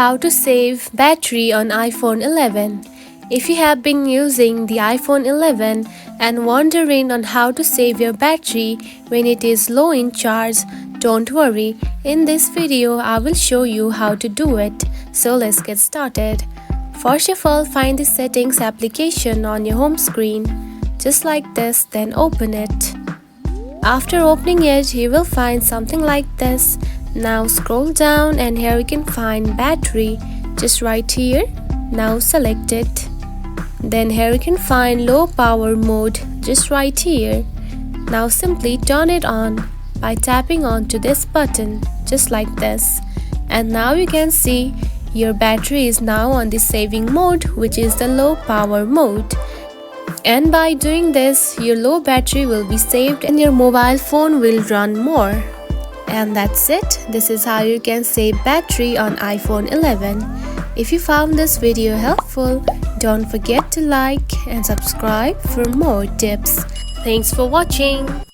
How to save battery on iPhone 11. If you have been using the iPhone 11 and wondering on how to save your battery when it is low in charge, don't worry. In this video, I will show you how to do it. So let's get started. First of all, find the settings application on your home screen. Just like this, then open it. After opening it, you will find something like this. Now scroll down and here you can find battery, just right here. Now select it. Then here you can find low power mode, just right here. Now simply turn it on by tapping onto this button, just like this. And now you can see your battery is now on the saving mode, which is the low power mode. And by doing this, your low battery will be saved and your mobile phone will run more. And that's it. This is how you can save battery on iPhone 11. If you found this video helpful, don't forget to like and subscribe for more tips. Thanks for watching.